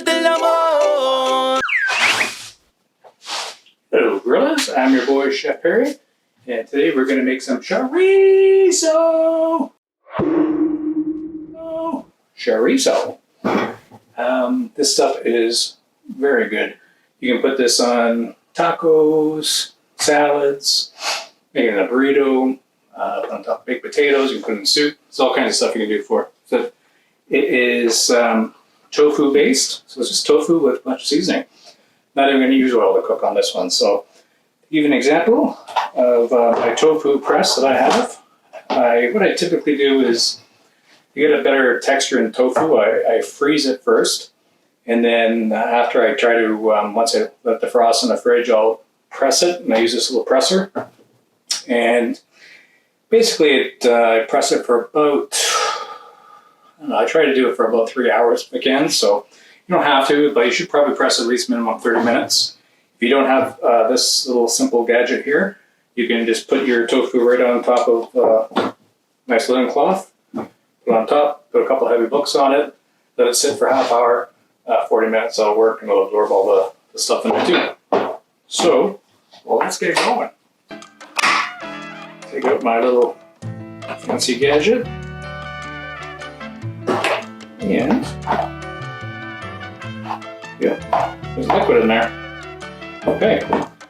del amor. Hello gorillas, I'm your boy Chef Perry, and today we're going to make some chorizo. Chorizo. This stuff is very good. You can put this on tacos, salads, make it in a burrito, put on top of baked potatoes, you can put it in soup. It's all kinds of stuff you can do for it. So it is tofu based, so it's just tofu with a bunch of seasoning. Not even going to use oil to cook on this one. So to give you an example of my Tofu Press that I have, what I typically do is, to get a better texture in tofu, I freeze it first. And then after I try to, once I let the frost in the fridge, I'll press it. And I use this little presser. And basically I press it for about, I try to do it for about 3 hours if I can. So you don't have to, but you should probably press at least minimum 30 minutes. If you don't have this little simple gadget here, you can just put your tofu right on top of a nice linen cloth, put it on top, put a couple heavy books on it, let it sit for half hour, 40 minutes, that'll work, and it'll absorb all the stuff in there too. So, well, let's get going. Take out my little fancy gadget, and yeah, there's liquid in there. Okay,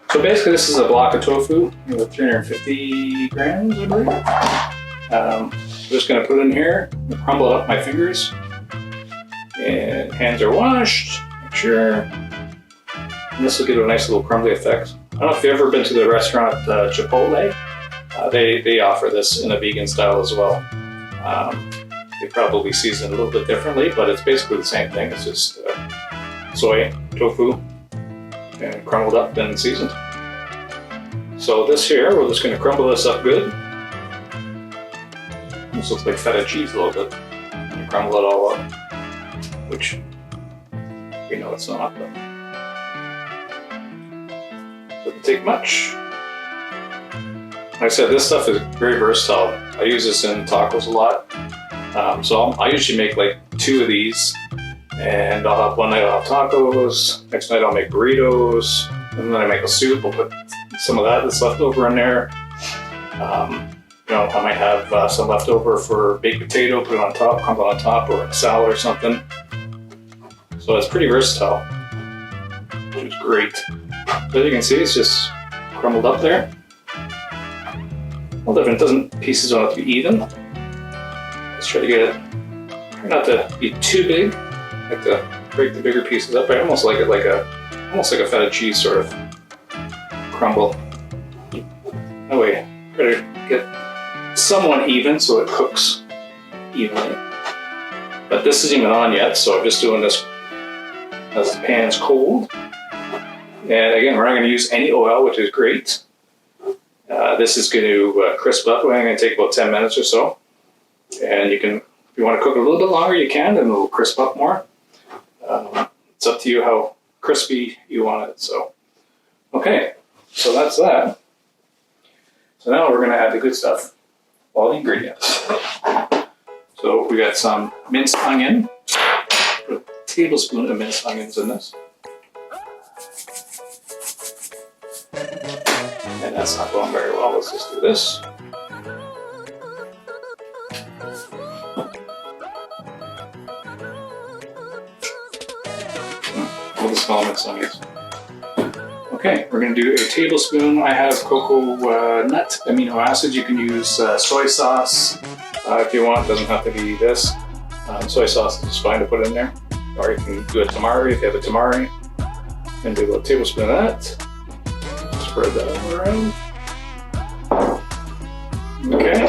so basically this is a block of tofu with 350 grams, I believe. I'm just going to put it in here, crumble it up my fingers, and hands are washed, make sure. And this will give it a nice little crumbly effect. I don't know if you've ever been to the restaurant Chipotle. They offer this in a vegan style as well. They probably season it a little bit differently, but it's basically the same thing. It's just soy, tofu, and crumbled up and seasoned. So this here, we're just going to crumble this up good. This looks like feta cheese a little bit. And you crumble it all up, which we know it's not, but doesn't take much. Like I said, this stuff is very versatile. I use this in tacos a lot. So I usually make like 2 of these, and I'll have one night I'll have tacos, next night I'll make burritos, and then I make a soup. I'll put some of that's left over in there. You know, I might have some left over for baked potato, put it on top, crumble on top, or a salad or something. So it's pretty versatile, which is great. So as you can see, it's just crumbled up there. Well, different pieces don't have to be even. Let's try to get it, try not to be too big. I like to break the bigger pieces up. I almost like it almost like a feta cheese sort of crumble. That way, try to get somewhat even so it cooks evenly. But this isn't even on yet, so I'm just doing this as the pan's cold. And again, we're not going to use any oil, which is great. This is going to crisp up. We're going to take about 10 minutes or so. And you can, if you want to cook it a little bit longer, you can, and it'll crisp up more. It's up to you how crispy you want it. So, okay, so that's that. So now we're going to add the good stuff, all the ingredients. So we got some minced onion. Put a tablespoon of minced onions in this. And that's not going very well. Let's just do this. All the small minced onions. Okay, we're going to do a tablespoon. I have cocoa nut amino acids. You can use soy sauce if you want. It doesn't have to be this. Soy sauce is fine to put in there. Or you can do a tamari if you have a tamari. And do a tablespoon of that. Spread that all around. Okay.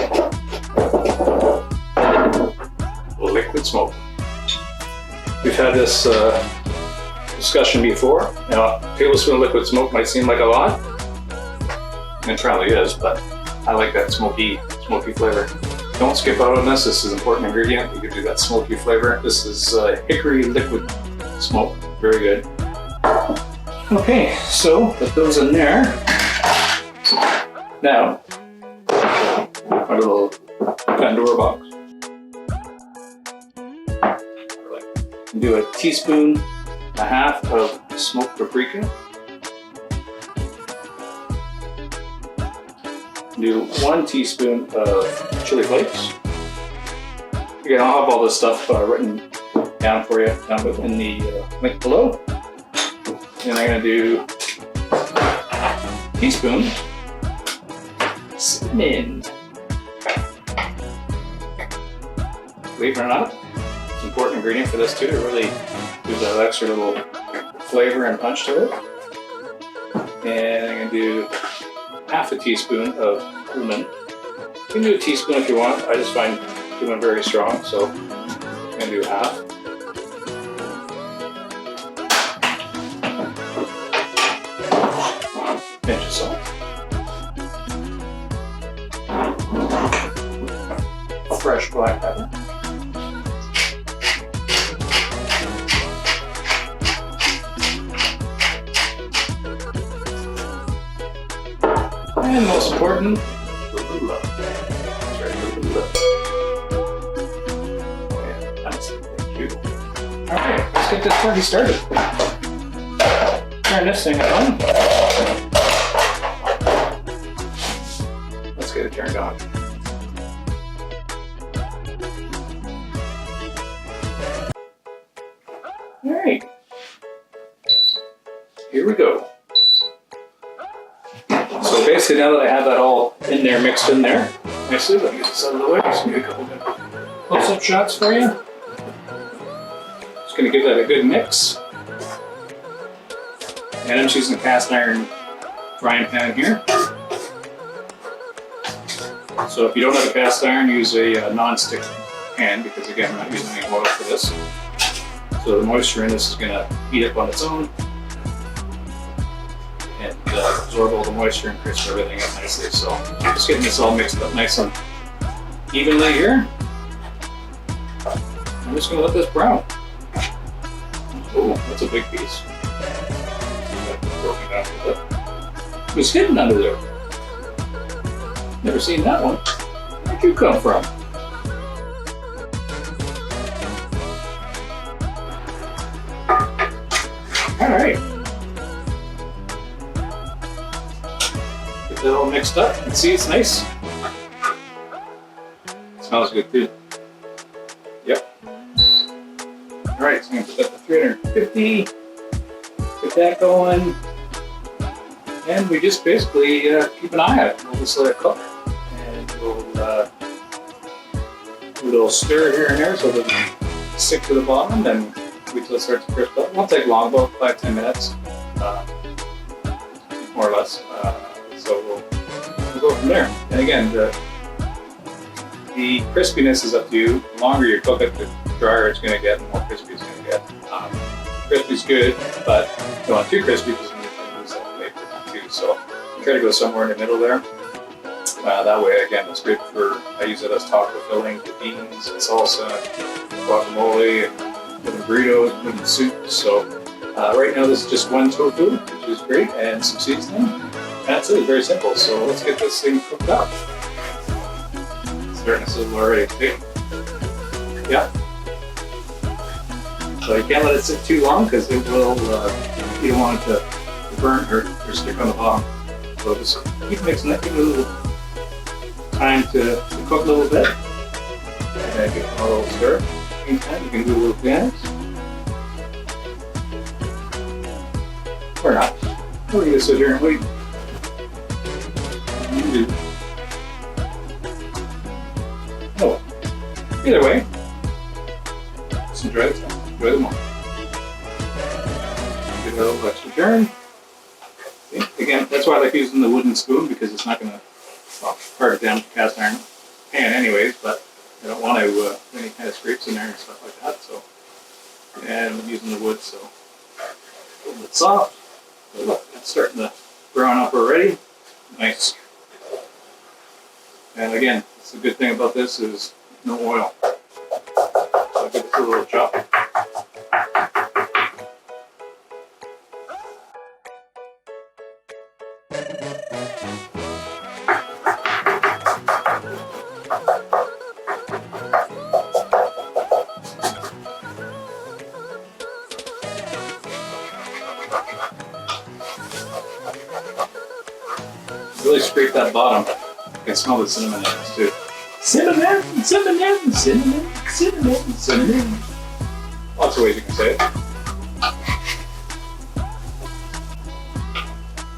Liquid smoke. We've had this discussion before. Now, a tablespoon of liquid smoke might seem like a lot, and it probably is, but I like that smoky flavor. Don't skip out on this. This is an important ingredient. You can do that smoky flavor. This is hickory liquid smoke. Very good. Okay, so put those in there. Now, our little Pandora box. Do a teaspoon a half of smoked paprika. Do 1 teaspoon of chili flakes. Again, I'll have all this stuff written down for you down in the link below. And I'm going to do a teaspoon cinnamon. Believe it or not, it's an important ingredient for this too. It really gives that extra little flavor and punch to it. And I'm going to do half a teaspoon of cumin. You can do a teaspoon if you want. I just find cumin very strong, so I'm going to do half. Pinch of salt. Fresh black pepper. And most important, arugula. Oh yeah, nice. Thank you. Alright, let's get this party started. Turn this thing on. Let's get it turned on. Alright. Here we go. So basically, now that I have that all in there, mixed in there, nicely, let me get this out of the way. Just give you a couple good close-up shots for you. Just going to give that a good mix. And I'm just using a cast iron frying pan here. So if you don't have a cast iron, use a non-stick pan, because again, I'm not using any oil for this. So the moisture in this is going to heat up on its own and absorb all the moisture and crisp everything up nicely. So just getting this all mixed up nice and evenly here. I'm just going to let this brown. Oh, that's a big piece. Broken down a little bit. Who's hidden under there? Never seen that one. Where'd you come from? All right. Get that all mixed up and see it's nice. It smells good too. Yep. All right, so I'm gonna put that to 350. Get that going. And we just basically keep an eye on it. We'll just let it cook. And we'll do a little stir here and there so it doesn't stick to the bottom. And wait till it starts to crisp up. It won't take long, about 5-10 minutes, more or less. So we'll go from there. And again, the crispiness is up to you. The longer you cook it, the drier it's going to get, the more crispy it's going to get. Crispy's good, but if you want too crispy, because you need to lose that flavor too. So try to go somewhere in the middle there. That way, again, it's good for, I use it as taco filling for beans and salsa, guacamole, and burritos, and soup. So right now this is just 1 tofu, which is great, and some seasoning. That's it, very simple. So let's get this thing cooked up. Starting to sizzle already. Okay. Yeah. So you can't let it sit too long because it will, you don't want it to burn or stick on the bottom. So just keep mixing it, give it a little time to cook a little bit. And give it a little stir. Meantime, you can do a little dance. Or not. We're going to sit here and wait. You do. Oh, either way, just enjoy the time. Enjoy the moment. Give it a little extra turn. Okay. Again, that's why I like using the wooden spoon, because it's not going to, well, part it down with the cast iron pan anyways, but I don't want to any kind of scrapes in there and stuff like that. So, and I'm using the wood, so a little bit soft. But look, it's starting to brown up already. Nice. And again, the good thing about this is no oil. So I'll give this a little chop. scrape that bottom, you can smell the cinnamon in this too. Cinnamon, cinnamon, cinnamon, cinnamon, cinnamon. Lots of ways you can say it. I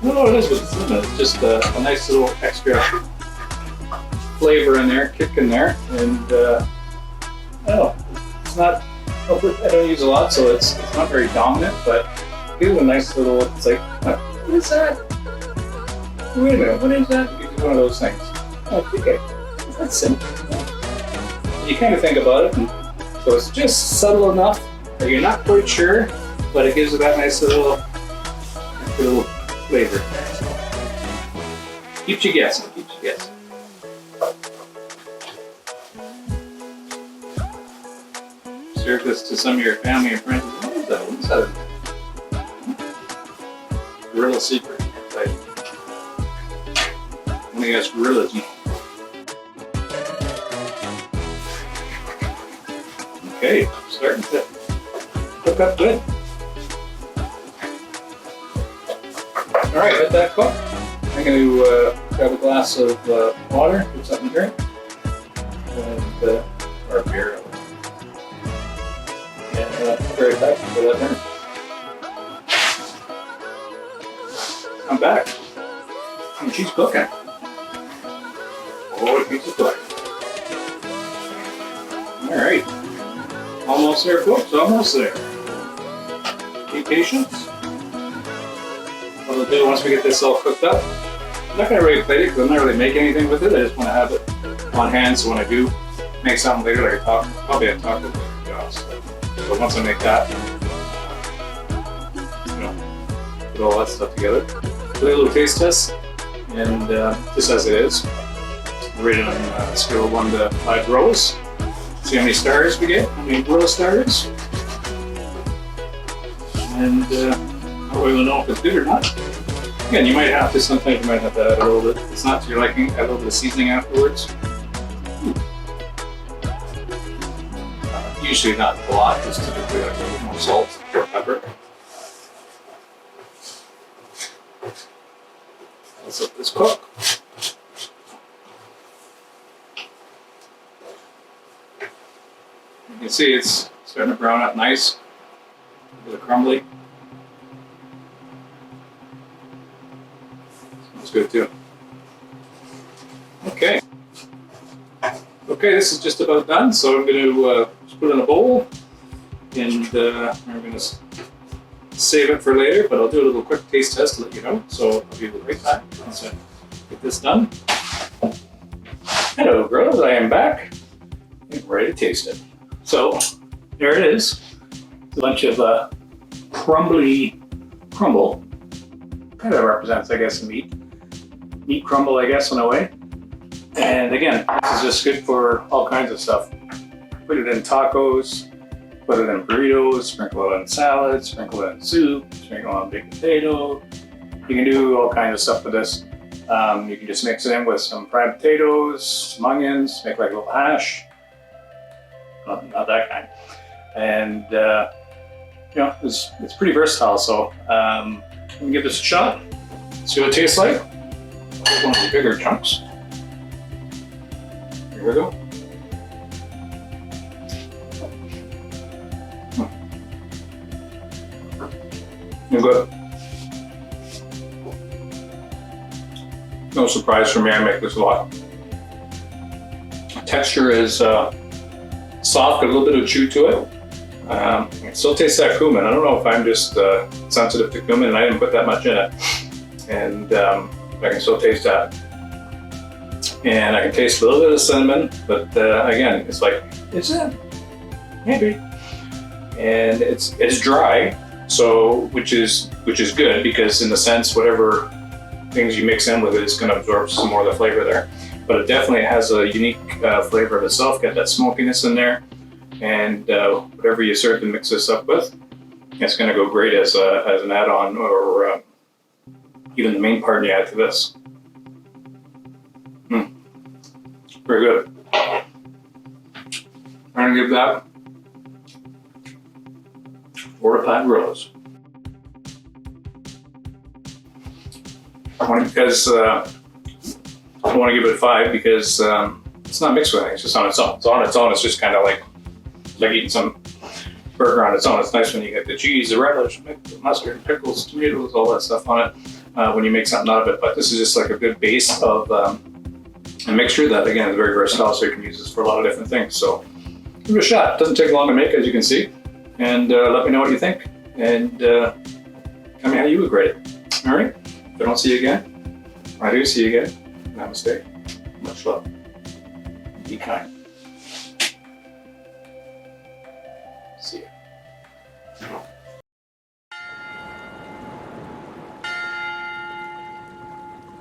don't know what it is with the cinnamon. It's just a nice little extra flavor in there, kick in there, and I don't know. It's not. I don't use a lot, so it's not very dominant, but it gives a nice little. It's like, what is that? Wait a minute, what is that? It's one of those things. Okay, that's simple. You kind of think about it, and so it's just subtle enough that you're not quite sure, but it gives it that nice little flavor. Keeps you guessing. Serve this to some of your family and friends. What is that? What is that? Gorilla secret. Like, only us gorillas eat. Okay, starting to cook up good. All right, let that cook. I'm going to grab a glass of water, get something to drink, and or beer. And very back for that dinner. I'm back. And she's cooking. Oh, she's cooking. All right. Almost there, folks. Almost there. Be patient. What I'll do once we get this all cooked up, I'm not going to really plate it because I'm not really making anything with it. I just want to have it on hand so when I do make something later, like probably a taco later. So once I make that, put all that stuff together. Do a little taste test, and just as it is, rate it on a scale of 1 to 5 rows. See how many stars we get, how many row stars, and that way we'll know if it's good or not. Again, sometimes you might have to add a little bit. It's not to your liking, add a little bit of seasoning afterwards. Usually not a lot, just typically like a little more salt or pepper. Let's let this cook. You can see it's starting to brown up nice. A bit crumbly. Smells good too. Okay. Okay, this is just about done, so I'm going to just put it in a bowl, and I'm going to save it for later, but I'll do a little quick taste test to let you know, so I'll be right back once I get this done. Hello, girls, I am back and ready to taste it. So, there it is. It's a bunch of crumble. Kind of represents, I guess, meat crumble, I guess, in a way. And again, this is just good for all kinds of stuff. Put it in tacos, put it in burritos, sprinkle it in salads, sprinkle it in soup, sprinkle it on baked potato. You can do all kinds of stuff with this. You can just mix it in with some fried potatoes, some onions, make like a little hash. Not that kind. And it's pretty versatile. So I'm gonna give this a shot. See what it tastes like. Take one of the bigger chunks. Here we go. Good. No surprise for me, I make this a lot. Texture is soft, a little bit of chew to it. It still tastes that cumin. I don't know if I'm just sensitive to cumin and I didn't put that much in it. And I can still taste that. And I can taste a little bit of cinnamon, but again, it's like, is it? Maybe. And it's dry. So, which is good because in a sense, whatever things you mix in with it is going to absorb some more of the flavor there. But it definitely has a unique flavor of itself. Got that smokiness in there, and whatever you serve to mix this up with, it's going to go great as an add-on or even the main part you add to this. Very good. I'm going to give that 4 to 5 rows. Only because I want to give it a 5 because it's not mixed with anything. It's just on its own. It's on its own. It's just kind of like eating some burger on its own. It's nice when you get the cheese, the relish, the mustard, pickles, tomatoes, all that stuff on it when you make something out of it. But this is just like a good base of a mixture that, again, is very versatile, so you can use this for a lot of different things. So give it a shot. It doesn't take long to make, as you can see. And let me know what you think. And tell me how you would grade it. All right? If I don't see you again, I do see you again. Namaste. Much love. Be kind.